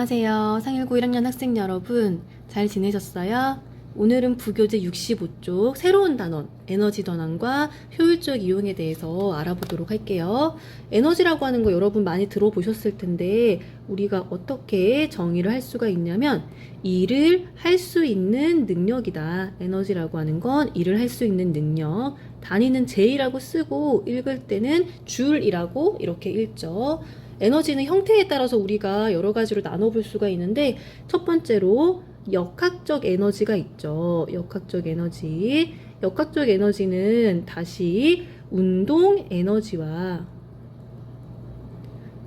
안녕하세요. 상일고 1학년 학생 여러분, 잘 지내셨어요? 오늘은 부교재 65쪽 새로운 단원, 에너지 전환과 효율적 이용에 대해서 알아보도록 할게요. 에너지라고 하는 거 여러분 많이 들어보셨을 텐데 우리가 어떻게 정의를 할 수가 있냐면 일을 할 수 있는 능력이다. 에너지라고 하는 건 일을 할 수 있는 능력, 단위는 J라고 쓰고 읽을 때는 줄이라고 이렇게 읽죠. 에너지는 형태에 따라서 우리가 여러 가지로 나눠볼 수가 있는데 첫 번째로 역학적 에너지가 있죠. 역학적 에너지. 역학적 에너지는 다시 운동 에너지와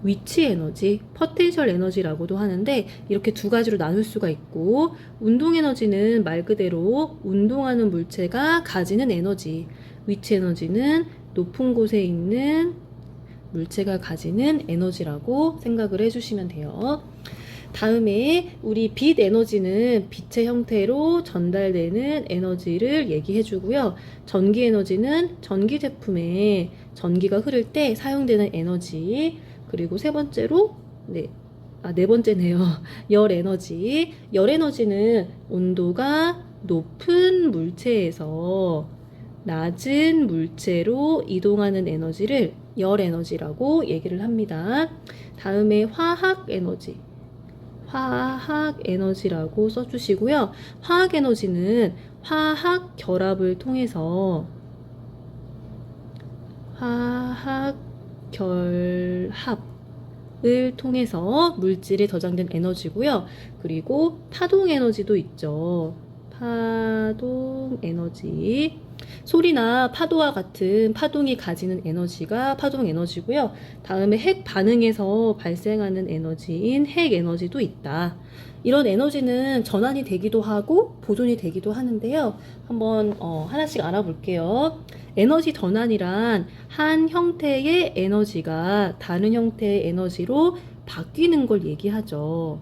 위치 에너지, 포텐셜 에너지라고도 하는데 이렇게 두 가지로 나눌 수가 있고, 운동 에너지는 말 그대로 운동하는 물체가 가지는 에너지, 위치 에너지는 높은 곳에 있는 물체가 가지는 에너지라고 생각을 해주시면 돼요. 다음에 우리 빛 에너지는 빛의 형태로 전달되는 에너지를 얘기해 주고요. 전기 에너지는 전기 제품에 전기가 흐를 때 사용되는 에너지. 그리고 세 번째로 네 번째네요. 열 에너지. 열 에너지는 온도가 높은 물체에서 낮은 물체로 이동하는 에너지를 열 에너지라고 얘기를 합니다. 다음에 화학 에너지. 화학 에너지라고 써주시고요. 화학 에너지는 화학 결합을 통해서 물질에 저장된 에너지고요. 그리고 파동 에너지도 있죠. 파동 에너지. 소리나 파도와 같은 파동이 가지는 에너지가 파동 에너지고요. 다음에 핵 반응에서 발생하는 에너지인 핵 에너지도 있다. 이런 에너지는 전환이 되기도 하고 보존이 되기도 하는데요. 한번 하나씩 알아볼게요. 에너지 전환이란 한 형태의 에너지가 다른 형태의 에너지로 바뀌는 걸 얘기하죠.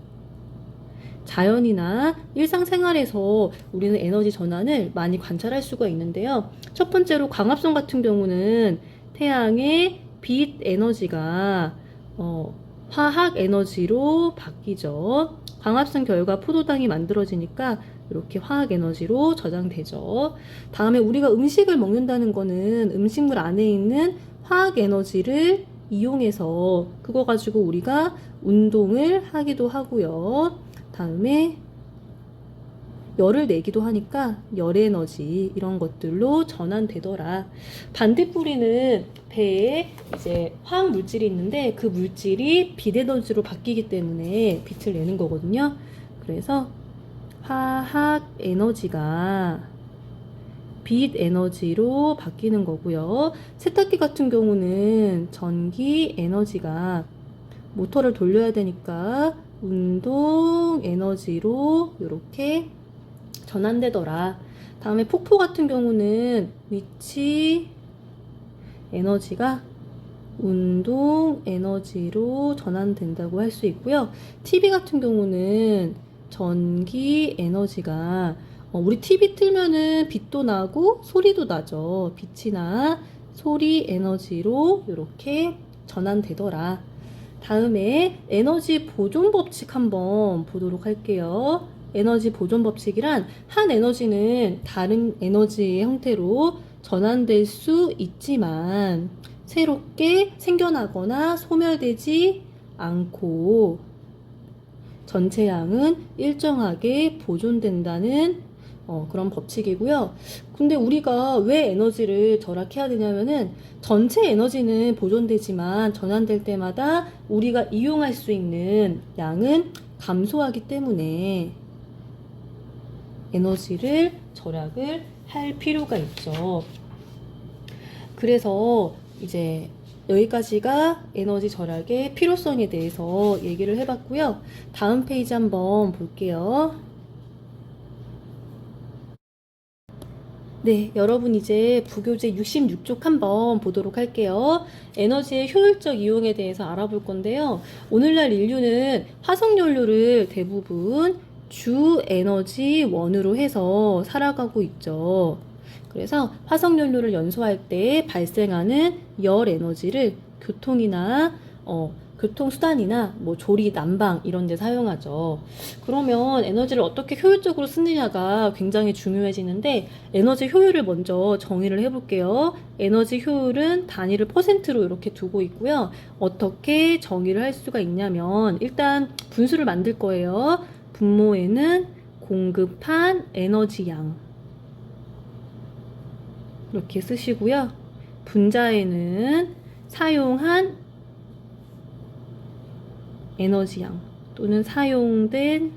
자연이나 일상생활에서 우리는 에너지 전환을 많이 관찰할 수가 있는데요. 첫 번째로 광합성 같은 경우는 태양의 빛 에너지가 화학 에너지로 바뀌죠. 광합성 결과 포도당이 만들어지니까 이렇게 화학 에너지로 저장되죠. 다음에 우리가 음식을 먹는다는 거는 음식물 안에 있는 화학 에너지를 이용해서 그거 가지고 우리가 운동을 하기도 하고요. 다음에 열을 내기도 하니까 열 에너지 이런 것들로 전환되더라. 반대뿌리는 배에 이제 화학 물질이 있는데 그 물질이 빛 에너지로 바뀌기 때문에 빛을 내는 거거든요. 그래서 화학 에너지가 빛 에너지로 바뀌는 거고요. 세탁기 같은 경우는 전기 에너지가 모터를 돌려야 되니까 운동 에너지로 이렇게 전환되더라. 다음에 폭포 같은 경우는 위치 에너지가 운동 에너지로 전환된다고 할 수 있고요. TV 같은 경우는 전기 에너지가 우리 TV 틀면은 빛도 나고 소리도 나죠. 빛이나 소리 에너지로 이렇게 전환되더라. 다음에 에너지 보존 법칙 한번 보도록 할게요. 에너지 보존 법칙이란 한 에너지는 다른 에너지의 형태로 전환될 수 있지만 새롭게 생겨나거나 소멸되지 않고 전체 양은 일정하게 보존된다는 그런 법칙이고요. 근데 우리가 왜 에너지를 절약해야 되냐면은 전체 에너지는 보존되지만 전환될 때마다 우리가 이용할 수 있는 양은 감소하기 때문에 에너지를 절약을 할 필요가 있죠. 그래서 이제 여기까지가 에너지 절약의 필요성에 대해서 얘기를 해봤고요. 다음 페이지 한번 볼게요. 네, 여러분 이제 부교재 66쪽 한번 보도록 할게요. 에너지의 효율적 이용에 대해서 알아볼 건데요. 오늘날 인류는 화석연료를 대부분 주 에너지 원으로 해서 살아가고 있죠. 그래서 화석연료를 연소할 때 발생하는 열 에너지를 교통이나 교통수단이나 뭐 조리, 난방 이런 데 사용하죠. 그러면 에너지를 어떻게 효율적으로 쓰느냐가 굉장히 중요해지는데 에너지 효율을 먼저 정의를 해볼게요. 에너지 효율은 단위를 퍼센트로 이렇게 두고 있고요. 어떻게 정의를 할 수가 있냐면 일단 분수를 만들 거예요. 분모에는 공급한 에너지 양 이렇게 쓰시고요. 분자에는 사용한 에너지 양 또는 사용된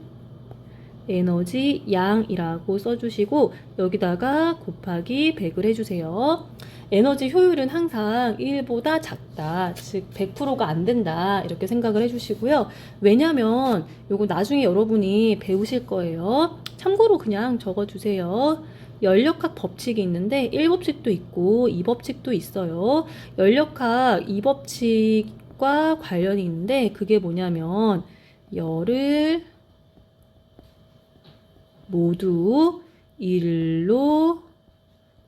에너지 양이라고 써주시고 여기다가 곱하기 100을 해주세요. 에너지 효율은 항상 1보다 작다, 즉 100%가 안 된다 이렇게 생각을 해주시고요. 왜냐면 요거 나중에 여러분이 배우실 거예요. 참고로 그냥 적어주세요. 연력학 법칙이 있는데 1법칙도 있고 2법칙도 있어요. 연력학 2법칙과 관련이 있는데 그게 뭐냐면 열을 모두 1로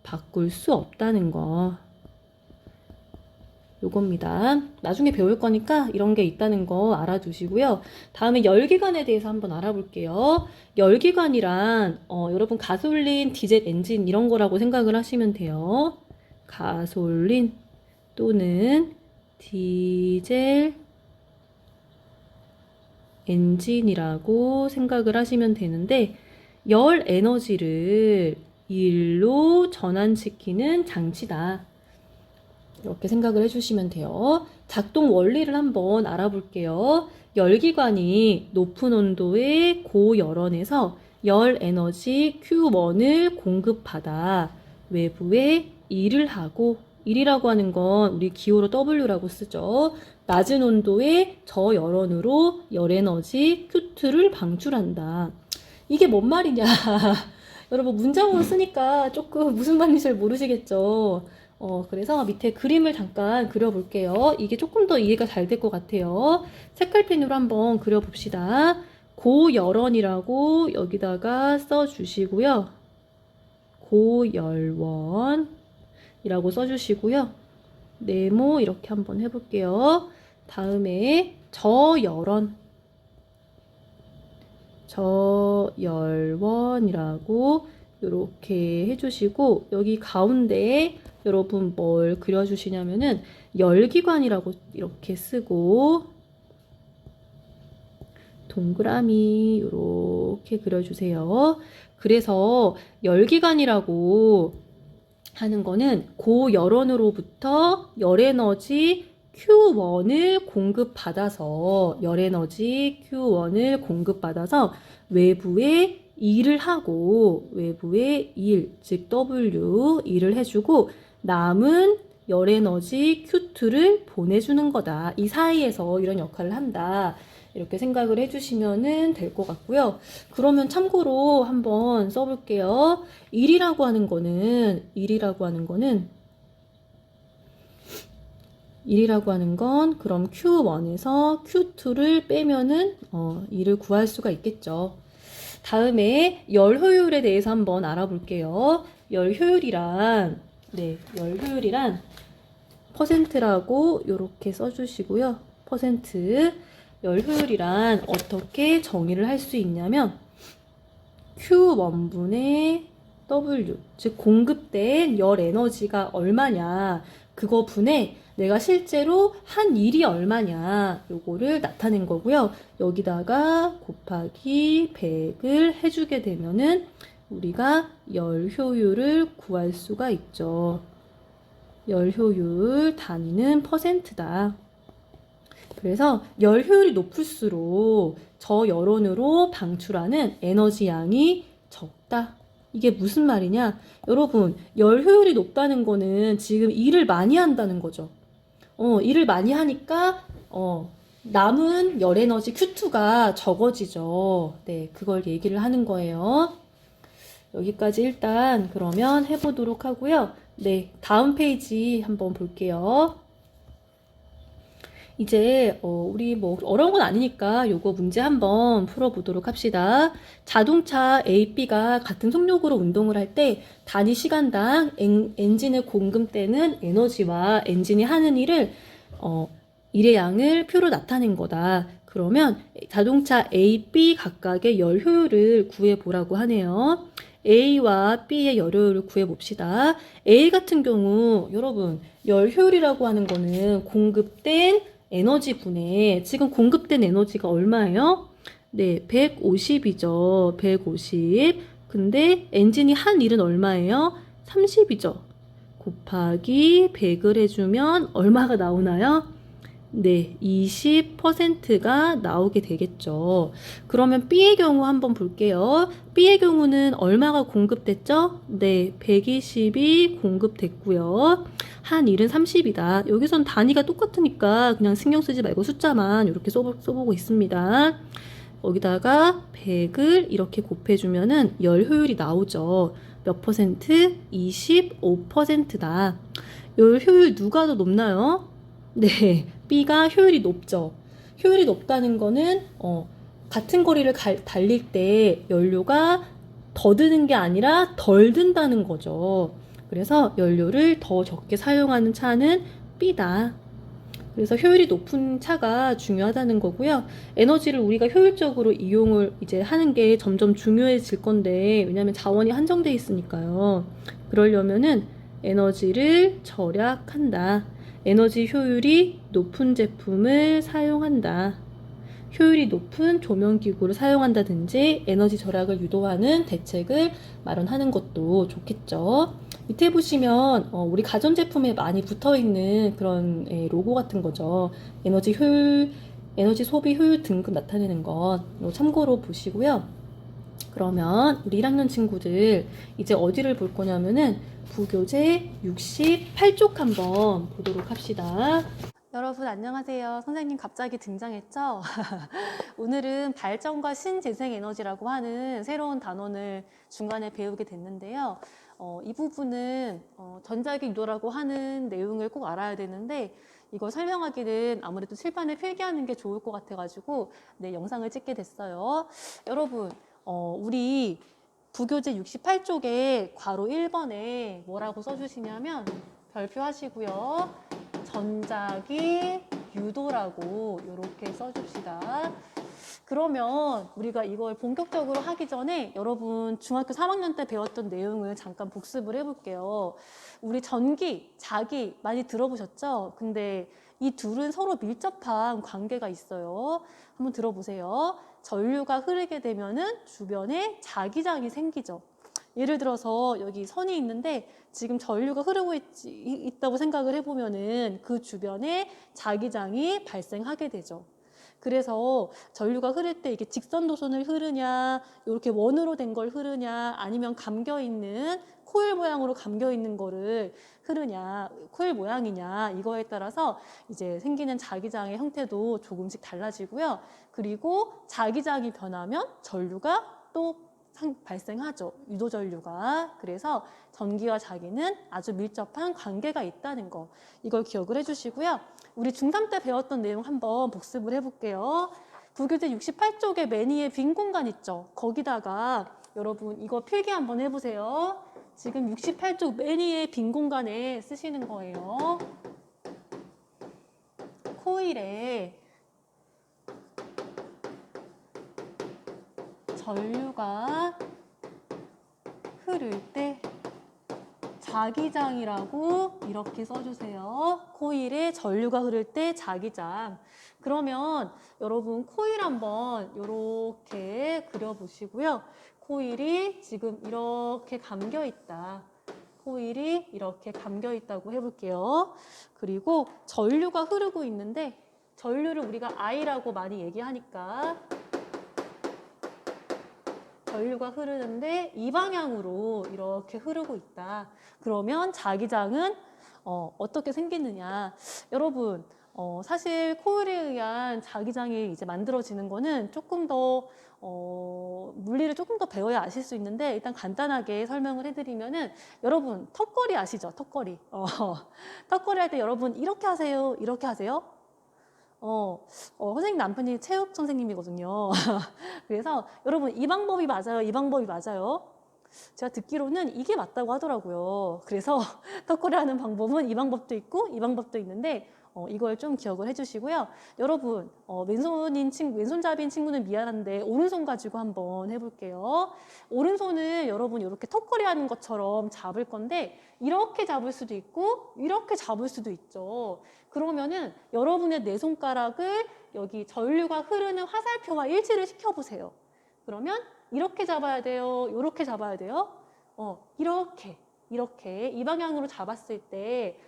바꿀 수 없다는 거 요겁니다. 나중에 배울 거니까 이런 게 있다는 거 알아두시고요. 다음에 열기관에 대해서 한번 알아볼게요. 열기관이란 여러분 가솔린, 디젤 엔진 이런 거라고 생각을 하시면 돼요. 가솔린 또는 디젤 엔진이라고 생각을 하시면 되는데 열 에너지를 일로 전환시키는 장치다. 이렇게 생각을 해주시면 돼요. 작동 원리를 한번 알아볼게요. 열기관이 높은 온도의 고열원에서 열 에너지 Q1을 공급받아 외부에 일을 하고 일이라고 하는 건 우리 기호로 W라고 쓰죠. 낮은 온도의 저열원으로 열 에너지 Q2를 방출한다. 이게 뭔 말이냐? 여러분 문장으로 쓰니까 조금 무슨 말인지 잘 모르시겠죠? 그래서 밑에 그림을 잠깐 그려볼게요. 이게 조금 더 이해가 잘 될 것 같아요. 색깔펜으로 한번 그려봅시다. 고열원이라고 여기다가 써주시고요. 고열원이라고 써주시고요. 네모 이렇게 한번 해볼게요. 다음에 저열원이라고 이렇게 해주시고 여기 가운데에 여러분 뭘 그려주시냐면은 열기관이라고 이렇게 쓰고 동그라미 이렇게 그려주세요. 그래서 열기관이라고 하는 거는 고열원으로부터 열에너지 Q1을 공급받아서 외부에 일을 하고 외부에 일, 즉 W 일을 해주고 남은 열에너지 Q2를 보내주는 거다. 이 사이에서 이런 역할을 한다. 이렇게 생각을 해주시면 될 것 같고요. 그러면 참고로 한번 써볼게요. 일이라고 하는 거는 그럼 Q1에서 Q2를 빼면은 일을 구할 수가 있겠죠. 다음에 열 효율에 대해서 한번 알아볼게요. 열 효율이란 퍼센트라고 이렇게 써주시고요. 퍼센트. 열 효율이란 어떻게 정의를 할 수 있냐면 Q1분의 W, 즉 공급된 열 에너지가 얼마냐 그거 분의 내가 실제로 한 일이 얼마냐 요거를 나타낸 거고요. 여기다가 곱하기 100을 해주게 되면은 우리가 열 효율을 구할 수가 있죠. 열 효율 단위는 퍼센트다. 그래서 열 효율이 높을수록 저열원으로 방출하는 에너지 양이 적다. 이게 무슨 말이냐? 여러분, 열 효율이 높다는 거는 지금 일을 많이 한다는 거죠. 일을 많이 하니까 남은 열 에너지 Q2가 적어지죠. 네, 그걸 얘기를 하는 거예요. 여기까지 일단 그러면 해보도록 하고요. 네, 다음 페이지 한번 볼게요. 이제 우리 뭐 어려운 건 아니니까 요거 문제 한번 풀어보도록 합시다. 자동차 A, B가 같은 속력으로 운동을 할 때 단위 시간당 엔진을 공급되는 에너지와 엔진이 하는 일을 일의 양을 표로 나타낸 거다. 그러면 자동차 A, B 각각의 열 효율을 구해보라고 하네요. A와 B의 열 효율을 구해봅시다. A 같은 경우 여러분 열 효율이라고 하는 거는 공급된 에너지 분해. 지금 공급된 에너지가 얼마예요? 네, 150이죠. 150. 근데 엔진이 한 일은 얼마예요? 30이죠. 곱하기 100을 해주면 얼마가 나오나요? 네, 20%가 나오게 되겠죠. 그러면 B의 경우 한번 볼게요. B의 경우는 얼마가 공급됐죠? 네, 120이 공급됐고요. 한 일은 30이다. 여기선 단위가 똑같으니까 그냥 신경 쓰지 말고 숫자만 이렇게 써보고 있습니다. 여기다가 100을 이렇게 곱해주면은 열 효율이 나오죠. 몇 퍼센트? 25%다. 열 효율 누가 더 높나요? 네, B가 효율이 높죠. 효율이 높다는 거는 같은 거리를 달릴 때 연료가 더 드는 게 아니라 덜 든다는 거죠. 그래서 연료를 더 적게 사용하는 차는 B다. 그래서 효율이 높은 차가 중요하다는 거고요. 에너지를 우리가 효율적으로 이용을 이제 하는 게 점점 중요해질 건데, 왜냐하면 자원이 한정돼 있으니까요. 그러려면은 에너지를 절약한다. 에너지 효율이 높은 제품을 사용한다. 효율이 높은 조명기구를 사용한다든지 에너지 절약을 유도하는 대책을 마련하는 것도 좋겠죠. 밑에 보시면 우리 가전제품에 많이 붙어있는 그런 로고 같은 거죠. 에너지 효율, 에너지 소비 효율 등급 나타내는 것 참고로 보시고요. 그러면 우리 1학년 친구들 이제 어디를 볼 거냐면은 부교재 68쪽 한번 보도록 합시다. 여러분 안녕하세요. 선생님 갑자기 등장했죠? 오늘은 발전과 신재생에너지라고 하는 새로운 단원을 중간에 배우게 됐는데요. 이 부분은 전자기 유도라고 하는 내용을 꼭 알아야 되는데 이걸 설명하기는 아무래도 칠판에 필기하는 게 좋을 것 같아가지고 네, 영상을 찍게 됐어요. 여러분 우리 부교재 68쪽에 괄호 1번에 뭐라고 써주시냐면 별표 하시고요. 전자기 유도라고 이렇게 써줍시다. 그러면 우리가 이걸 본격적으로 하기 전에 여러분 중학교 3학년 때 배웠던 내용을 잠깐 복습을 해볼게요. 우리 전기, 자기 많이 들어보셨죠? 근데 이 둘은 서로 밀접한 관계가 있어요. 한번 들어보세요. 전류가 흐르게 되면은 주변에 자기장이 생기죠. 예를 들어서 여기 선이 있는데 지금 전류가 흐르고 있다고 생각을 해보면은 그 주변에 자기장이 발생하게 되죠. 그래서 전류가 흐를 때 이게 직선 도선을 흐르냐, 이렇게 원으로 된 걸 흐르냐, 아니면 감겨 있는 코일 모양으로 감겨 있는 거를 흐르냐, 코일 모양이냐, 이거에 따라서 이제 생기는 자기장의 형태도 조금씩 달라지고요. 그리고 자기장이 변하면 전류가 또 발생하죠. 유도전류가. 그래서 전기와 자기는 아주 밀접한 관계가 있다는 거. 이걸 기억을 해주시고요. 우리 중3 때 배웠던 내용 한번 복습을 해볼게요. 부교재 68쪽에 맨 위에 빈 공간 있죠. 거기다가 여러분 이거 필기 한번 해보세요. 지금 68쪽 맨 위에 빈 공간에 쓰시는 거예요. 코일에 전류가 흐를 때 자기장이라고 이렇게 써주세요. 코일에 전류가 흐를 때 자기장. 그러면 여러분 코일 한번 이렇게 그려보시고요. 코일이 지금 이렇게 감겨 있다. 코일이 이렇게 감겨 있다고 해볼게요. 그리고 전류가 흐르고 있는데 전류를 우리가 I라고 많이 얘기하니까 전류가 흐르는데 이 방향으로 이렇게 흐르고 있다. 그러면 자기장은 어떻게 생기느냐. 여러분 사실 코일에 의한 자기장이 이제 만들어지는 거는 조금 더 물리를 조금 더 배워야 아실 수 있는데 일단 간단하게 설명을 해드리면은 여러분 턱걸이 아시죠? 턱걸이. 턱걸이 할 때 여러분 이렇게 하세요? 이렇게 하세요? 선생님 남편이 체육 선생님이거든요. 그래서 여러분 이 방법이 맞아요? 이 방법이 맞아요? 제가 듣기로는 이게 맞다고 하더라고요. 그래서 턱걸이 하는 방법은 이 방법도 있고 이 방법도 있는데 이걸 좀 기억을 해주시고요. 여러분, 왼손잡이인 친구는 미안한데 오른손 가지고 한번 해볼게요. 오른손을 여러분 이렇게 턱걸이 하는 것처럼 잡을 건데 이렇게 잡을 수도 있고 이렇게 잡을 수도 있죠. 그러면은 여러분의 네 손가락을 여기 전류가 흐르는 화살표와 일치를 시켜보세요. 그러면 이렇게 잡아야 돼요. 이렇게 잡아야 돼요. 이렇게 이 방향으로 잡았을 때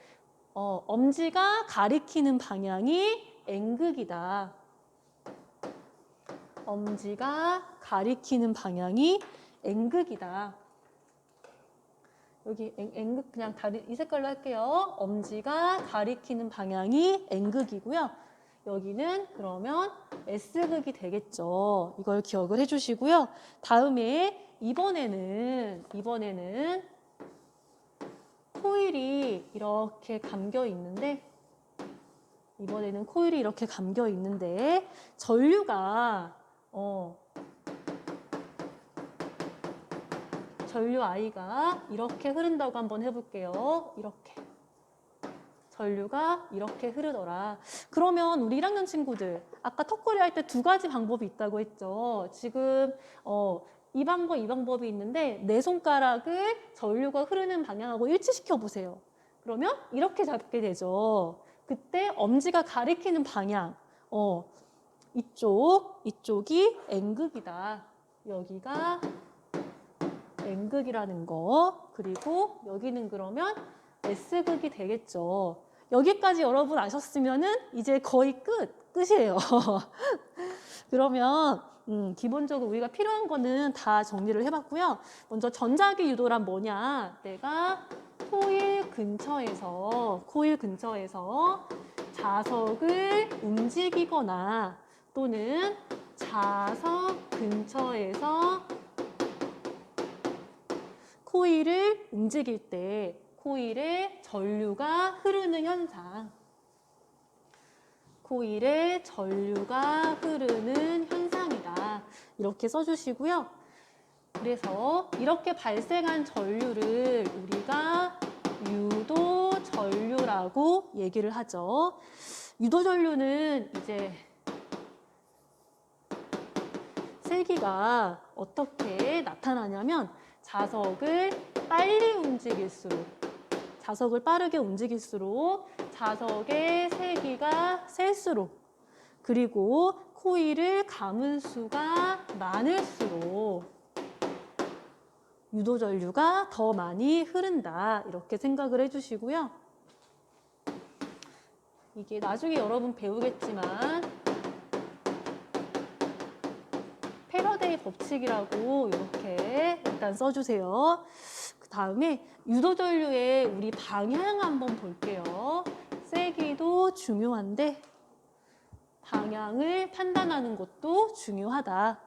엄지가 가리키는 방향이 N극이다. 엄지가 가리키는 방향이 N극이다. 여기 N극 그냥 이 색깔로 할게요. 엄지가 가리키는 방향이 N극이고요. 여기는 그러면 S극이 되겠죠. 이걸 기억을 해주시고요. 다음에 이번에는 코일이 이렇게 감겨 있는데 전류가 전류 I가 이렇게 흐른다고 한번 해볼게요. 이렇게 전류가 이렇게 흐르더라. 그러면 우리 1학년 친구들 아까 턱걸이 할 때 두 가지 방법이 있다고 했죠. 지금 이 방법이 있는데 내 손가락을 전류가 흐르는 방향하고 일치시켜 보세요. 그러면 이렇게 잡게 되죠. 그때 엄지가 가리키는 방향, 이쪽이 N극이다. 여기가 N극이라는 거. 그리고 여기는 그러면 S극이 되겠죠. 여기까지 여러분 아셨으면은 이제 거의 끝이에요. 그러면 기본적으로 우리가 필요한 거는 다 정리를 해봤고요. 먼저 전자기 유도란 뭐냐? 내가 코일 근처에서 자석을 움직이거나 또는 자석 근처에서 코일을 움직일 때 코일에 전류가 흐르는 현상. 코일에 전류가 흐르는 현상이다. 이렇게 써주시고요. 그래서 이렇게 발생한 전류를 우리가 유도전류라고 얘기를 하죠. 유도전류는 이제 세기가 어떻게 나타나냐면 자석을 빠르게 움직일수록 자석의 세기가 셀수록 그리고 코일을 감은 수가 많을수록 유도전류가 더 많이 흐른다. 이렇게 생각을 해주시고요. 이게 나중에 여러분 배우겠지만 패러데이 법칙이라고 이렇게 일단 써주세요. 그 다음에 유도전류의 우리 방향 한번 볼게요. 세기도 중요한데 방향을 판단하는 것도 중요하다.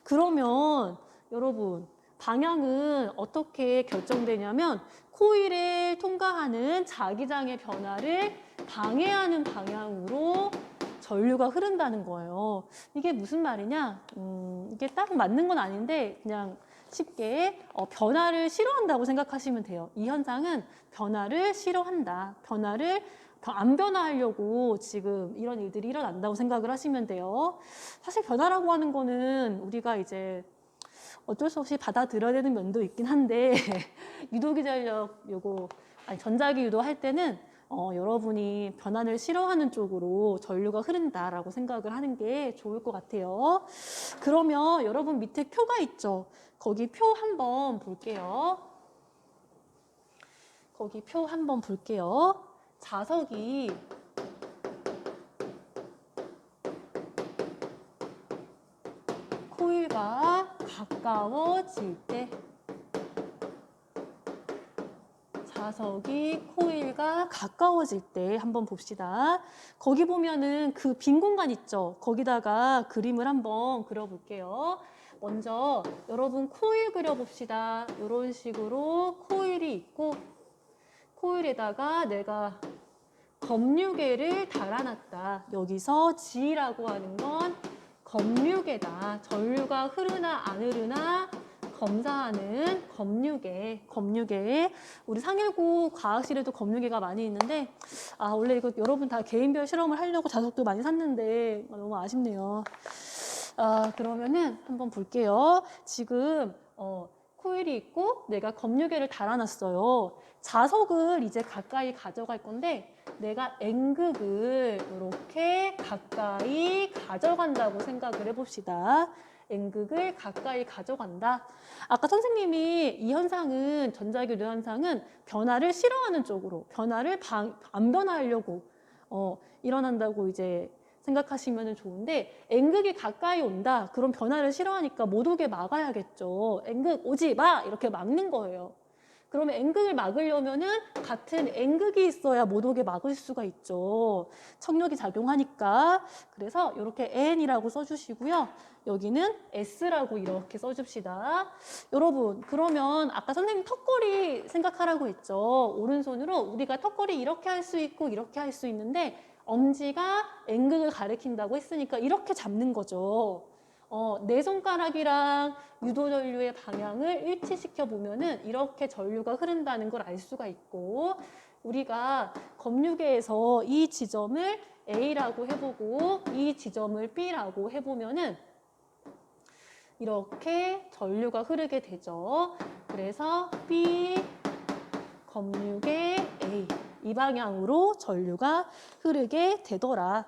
그러면 여러분 방향은 어떻게 결정되냐면 코일을 통과하는 자기장의 변화를 방해하는 방향으로 전류가 흐른다는 거예요. 이게 무슨 말이냐? 이게 딱 맞는 건 아닌데 그냥 쉽게 변화를 싫어한다고 생각하시면 돼요. 이 현상은 변화를 싫어한다. 변화를 더 안 변화하려고 지금 이런 일들이 일어난다고 생각을 하시면 돼요. 사실 변화라고 하는 거는 우리가 이제 어쩔 수 없이 받아들여야 되는 면도 있긴 한데 유도기전력 전자기 유도할 때는 여러분이 변화를 싫어하는 쪽으로 전류가 흐른다라고 생각을 하는 게 좋을 것 같아요. 그러면 여러분 밑에 표가 있죠. 거기 표 한번 볼게요. 자석이 코일과 가까워질 때 자석이 코일과 가까워질 때 한번 봅시다. 거기 보면은 그 빈 공간 있죠? 거기다가 그림을 한번 그려볼게요. 먼저 여러분 코일 그려봅시다. 이런 식으로 코일이 있고 코일에다가 내가 검류계를 달아놨다. 여기서 G라고 하는 건 검류계다. 전류가 흐르나 안 흐르나 검사하는 검유계. 우리 상일고 과학실에도 검유계가 많이 있는데, 원래 이거 여러분 다 개인별 실험을 하려고 자석도 많이 샀는데, 너무 아쉽네요. 그러면은 한번 볼게요. 지금, 코일이 있고 내가 검유계를 달아놨어요. 자석을 이제 가까이 가져갈 건데, 내가 N극을 이렇게 가까이 가져간다고 생각을 해봅시다. N극을 가까이 가져간다. 아까 선생님이 이 현상은, 전자기류 현상은 변화를 싫어하는 쪽으로, 변화를 안 변화하려고 일어난다고 이제 생각하시면 좋은데, N극이 가까이 온다. 그럼 변화를 싫어하니까 못 오게 막아야겠죠. N극 오지 마! 이렇게 막는 거예요. 그러면 N극을 막으려면은 같은 N극이 있어야 못 오게 막을 수가 있죠. 청력이 작용하니까. 그래서 이렇게 N이라고 써주시고요. 여기는 S라고 이렇게 써줍시다. 여러분, 그러면 아까 선생님 턱걸이 생각하라고 했죠. 오른손으로 우리가 턱걸이 이렇게 할 수 있고 이렇게 할 수 있는데, 엄지가 N극을 가리킨다고 했으니까 이렇게 잡는 거죠. 내 손가락이랑 유도 전류의 방향을 일치시켜 보면은 이렇게 전류가 흐른다는 걸 알 수가 있고, 우리가 검유계에서 이 지점을 A라고 해보고 이 지점을 B라고 해보면은 이렇게 전류가 흐르게 되죠. 그래서 B 검유계 A, 이 방향으로 전류가 흐르게 되더라.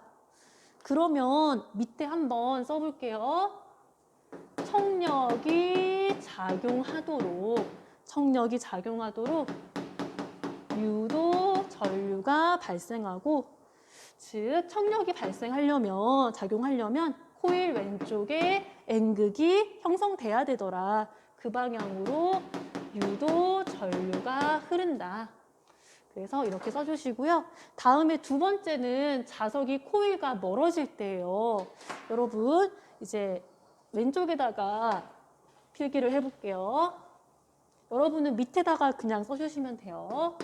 그러면 밑에 한번 써볼게요. 청력이 작용하도록 유도 전류가 발생하고, 즉 청력이 작용하려면 코일 왼쪽에 N극이 형성돼야 되더라. 그 방향으로 유도 전류가 흐른다. 그래서 이렇게 써주시고요. 다음에 두 번째는 자석이 코일과 멀어질 때예요. 여러분, 이제 왼쪽에다가 필기를 해볼게요. 여러분은 밑에다가 그냥 써주시면 돼요.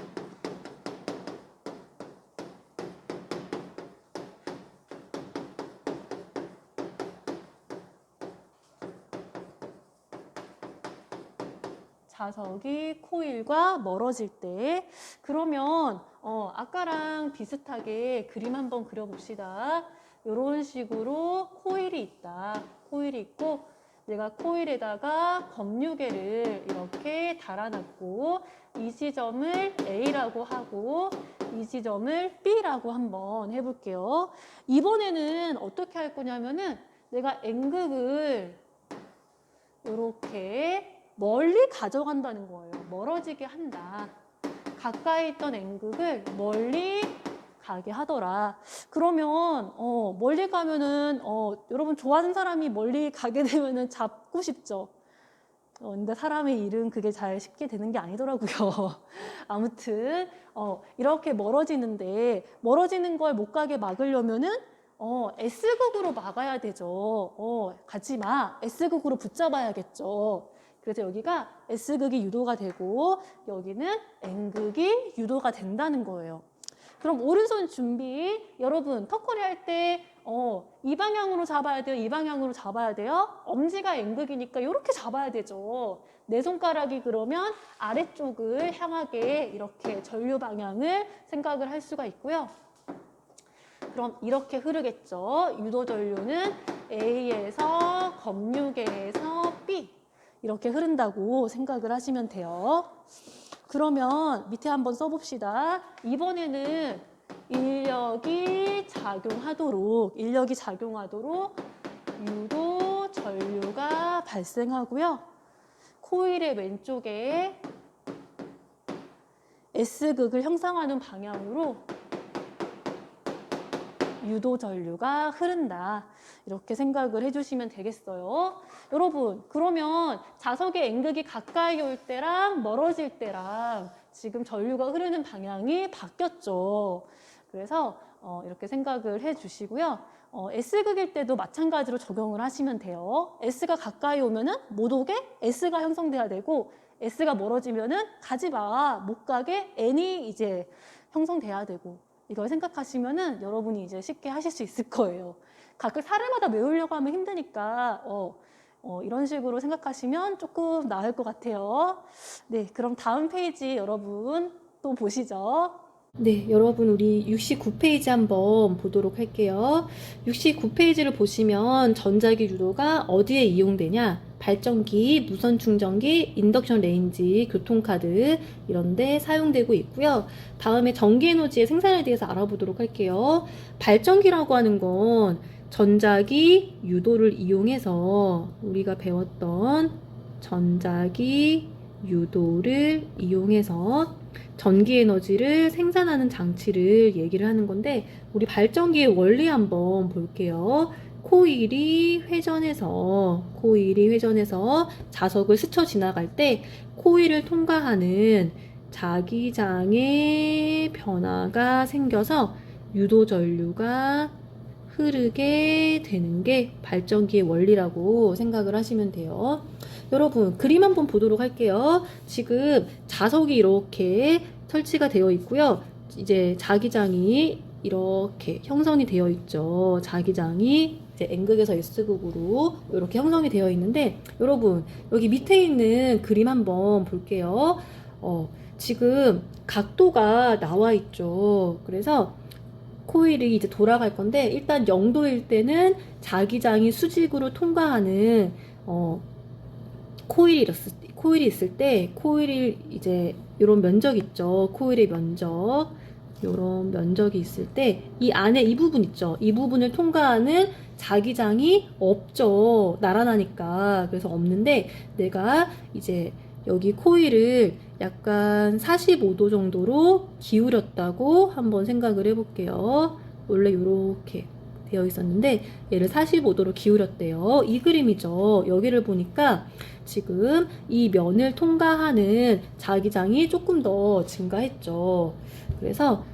자석이 코일과 멀어질 때, 그러면 아까랑 비슷하게 그림 한번 그려봅시다. 이런 식으로 코일이 있다. 코일이 있고 내가 코일에다가 검유계를 이렇게 달아놨고, 이 지점을 A라고 하고 이 지점을 B라고 한번 해볼게요. 이번에는 어떻게 할 거냐면은 내가 N극을 이렇게 멀리 가져간다는 거예요. 멀어지게 한다. 가까이 있던 N극을 멀리 가게 하더라. 그러면 멀리 가면은 여러분 좋아하는 사람이 멀리 가게 되면은 잡고 싶죠. 근데 사람의 일은 그게 잘 쉽게 되는 게 아니더라고요. 아무튼 이렇게 멀어지는 걸 못 가게 막으려면은 S극으로 막아야 되죠. 가지 마. S극으로 붙잡아야겠죠. 그래서 여기가 S극이 유도가 되고 여기는 N극이 유도가 된다는 거예요. 그럼 오른손 준비. 여러분 턱걸이 할 때 이 방향으로 잡아야 돼요? 이 방향으로 잡아야 돼요? 엄지가 N극이니까 이렇게 잡아야 되죠. 내 손가락이 그러면 아래쪽을 향하게 이렇게 전류 방향을 생각을 할 수가 있고요. 그럼 이렇게 흐르겠죠. 유도 전류는 A에서 검유계에서 B 이렇게 흐른다고 생각을 하시면 돼요. 그러면 밑에 한번 써봅시다. 이번에는 인력이 작용하도록 유도 전류가 발생하고요. 코일의 왼쪽에 S극을 형성하는 방향으로 유도 전류가 흐른다. 이렇게 생각을 해주시면 되겠어요. 여러분, 그러면 자석의 N극이 가까이 올 때랑 멀어질 때랑 지금 전류가 흐르는 방향이 바뀌었죠. 그래서 이렇게 생각을 해주시고요. S극일 때도 마찬가지로 적용을 하시면 돼요. S가 가까이 오면은 못 오게 S가 형성돼야 되고, S가 멀어지면은 가지 마, 못 가게 N이 이제 형성돼야 되고, 이걸 생각하시면은 여러분이 이제 쉽게 하실 수 있을 거예요. 각각 사례마다 외우려고 하면 힘드니까 이런 식으로 생각하시면 조금 나을 것 같아요. 네, 그럼 다음 페이지 여러분 또 보시죠. 네, 여러분 우리 69페이지 한번 보도록 할게요. 69페이지를 보시면 전자기 유도가 어디에 이용되냐? 발전기, 무선 충전기, 인덕션 레인지, 교통카드 이런 데 사용되고 있고요. 다음에 전기에너지의 생산에 대해서 알아보도록 할게요. 발전기라고 하는 건 전자기 유도를 이용해서 우리가 배웠던 전자기 유도를 이용해서 전기에너지를 생산하는 장치를 얘기를 하는 건데, 우리 발전기의 원리 한번 볼게요. 코일이 회전해서 자석을 스쳐 지나갈 때 코일을 통과하는 자기장의 변화가 생겨서 유도전류가 흐르게 되는 게 발전기의 원리라고 생각을 하시면 돼요. 여러분 그림 한번 보도록 할게요. 지금 자석이 이렇게 설치가 되어 있고요. 이제 자기장이 이렇게 형성이 되어 있죠. 자기장이 이제 N극에서 S극으로 이렇게 형성이 되어 있는데, 여러분 여기 밑에 있는 그림 한번 볼게요. 지금 각도가 나와 있죠. 그래서 코일이 이제 돌아갈 건데, 일단 0도일 때는 자기장이 수직으로 통과하는 코일이 있을 때, 코일이 이제 이런 면적 있죠. 코일의 면적, 이런 면적이 있을 때 이 안에 이 부분 있죠. 이 부분을 통과하는 자기장이 없죠. 나란하니까. 그래서 없는데, 내가 이제 여기 코일을 약간 45도 정도로 기울였다고 한번 생각을 해볼게요. 원래 이렇게 되어 있었는데 얘를 45도로 기울였대요. 이 그림이죠. 여기를 보니까 지금 이 면을 통과하는 자기장이 조금 더 증가했죠. 그래서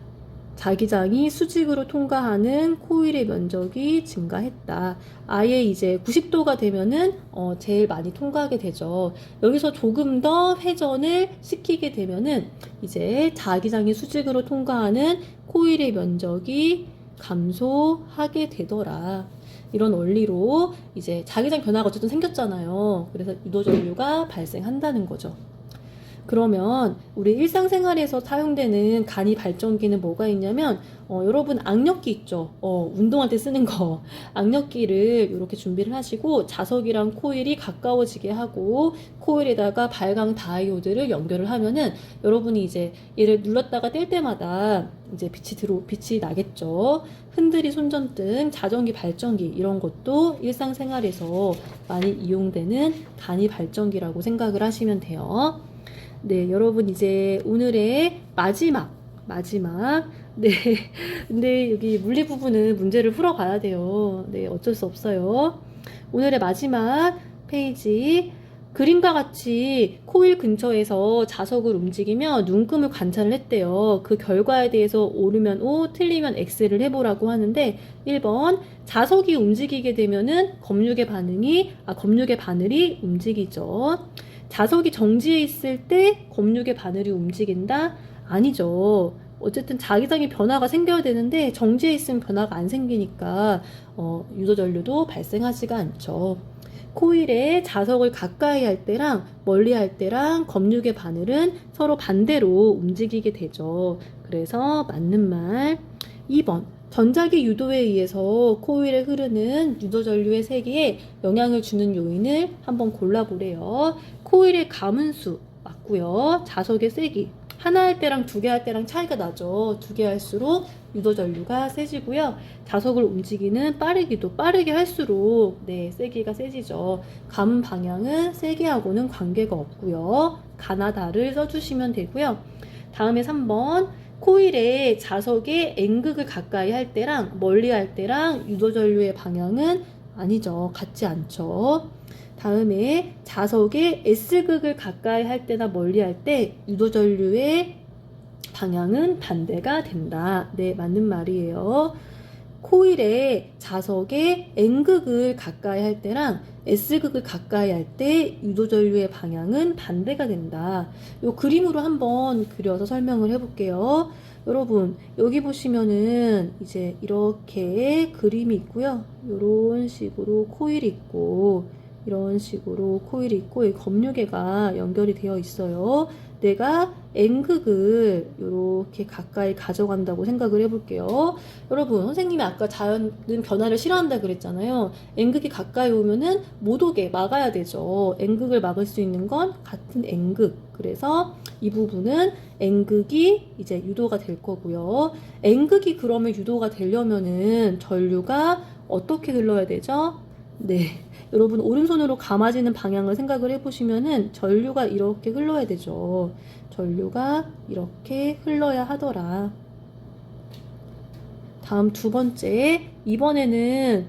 자기장이 수직으로 통과하는 코일의 면적이 증가했다. 아예 이제 90도가 되면은 제일 많이 통과하게 되죠. 여기서 조금 더 회전을 시키게 되면은 이제 자기장이 수직으로 통과하는 코일의 면적이 감소하게 되더라. 이런 원리로 이제 자기장 변화가 어쨌든 생겼잖아요. 그래서 유도전류가 발생한다는 거죠. 그러면 우리 일상생활에서 사용되는 간이 발전기는 뭐가 있냐면, 여러분 악력기 있죠. 운동할 때 쓰는 거. 악력기를 이렇게 준비를 하시고 자석이랑 코일이 가까워지게 하고 코일에다가 발광 다이오드를 연결을 하면은 여러분이 이제 얘를 눌렀다가 뗄 때마다 이제 빛이 나겠죠. 흔들이 손전등, 자전기 발전기 이런 것도 일상생활에서 많이 이용되는 간이 발전기라고 생각을 하시면 돼요. 네, 여러분 이제 오늘의 마지막. 네. 근데 여기 물리 부분은 문제를 풀어가야 돼요. 네, 어쩔 수 없어요. 오늘의 마지막 페이지. 그림과 같이 코일 근처에서 자석을 움직이며 눈금을 관찰을 했대요. 그 결과에 대해서 옳으면 O, 틀리면 X를 해보라고 하는데, 1번 자석이 움직이게 되면은 검육의 바늘이 움직이죠. 자석이 정지해 있을 때 검육의 바늘이 움직인다? 아니죠. 어쨌든 자기장의 변화가 생겨야 되는데 정지해 있으면 변화가 안 생기니까 유도전류도 발생하지가 않죠. 코일에 자석을 가까이 할 때랑 멀리 할 때랑 검육의 바늘은 서로 반대로 움직이게 되죠. 그래서 맞는 말 2번. 전자기 유도에 의해서 코일에 흐르는 유도전류의 세기에 영향을 주는 요인을 한번 골라보래요. 코일의 가문수 맞고요. 자석의 세기. 하나 할 때랑 두 개 할 때랑 차이가 나죠. 두 개 할수록 유도전류가 세지고요. 자석을 움직이는 빠르게 할수록 세기가 세지죠. 가문 방향은 세기하고는 관계가 없고요. 가나다를 써주시면 되고요. 다음에 3번. 코일에 자석의 N극을 가까이 할 때랑 멀리 할 때랑 유도전류의 방향은 아니죠. 같지 않죠. 다음에 자석의 S극을 가까이 할 때나 멀리 할 때 유도전류의 방향은 반대가 된다. 네, 맞는 말이에요. 코일에 자석의 N극을 가까이 할 때랑 S극을 가까이 할 때 유도전류의 방향은 반대가 된다. 이 그림으로 한번 그려서 설명을 해볼게요. 여러분 여기 보시면은 이제 이렇게 그림이 있고요. 이런 식으로 코일이 있고 이런 식으로 코일이 있고 이 검유계가 연결이 되어 있어요. 내가 N극을 이렇게 가까이 가져간다고 생각을 해볼게요. 여러분, 선생님이 아까 자연은 변화를 싫어한다 그랬잖아요. N극이 가까이 오면은 못 오게 막아야 되죠. N극을 막을 수 있는 건 같은 N극. 그래서 이 부분은 N극이 이제 유도가 될 거고요. N극이 그러면 유도가 되려면은 전류가 어떻게 흘러야 되죠? 네. 여러분 오른손으로 감아지는 방향을 생각을 해보시면은 전류가 이렇게 흘러야 되죠. 전류가 이렇게 흘러야 하더라. 다음 두 번째, 이번에는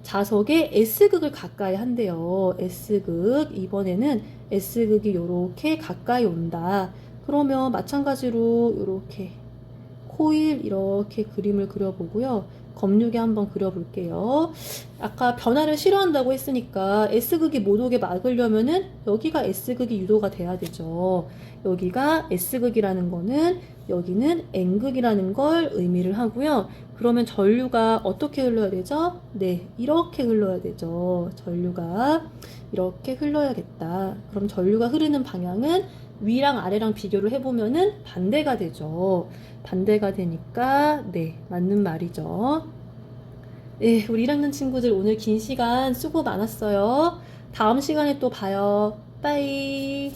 자석에 S극을 가까이 한대요. S극. 이번에는 S극이 이렇게 가까이 온다. 그러면 마찬가지로 이렇게 코일 이렇게 그림을 그려보고요. 검육에 한번 그려볼게요. 아까 변화를 싫어한다고 했으니까 S극이 못 오게 막으려면은 여기가 S극이 유도가 돼야 되죠. 여기가 S극이라는 거는 여기는 N극이라는 걸 의미를 하고요. 그러면 전류가 어떻게 흘러야 되죠? 네, 이렇게 흘러야 되죠. 전류가 이렇게 흘러야겠다. 그럼 전류가 흐르는 방향은 위랑 아래랑 비교를 해보면은 반대가 되죠. 반대가 되니까 네, 맞는 말이죠. 네, 우리 1학년 친구들 오늘 긴 시간 수고 많았어요. 다음 시간에 또 봐요. 빠이.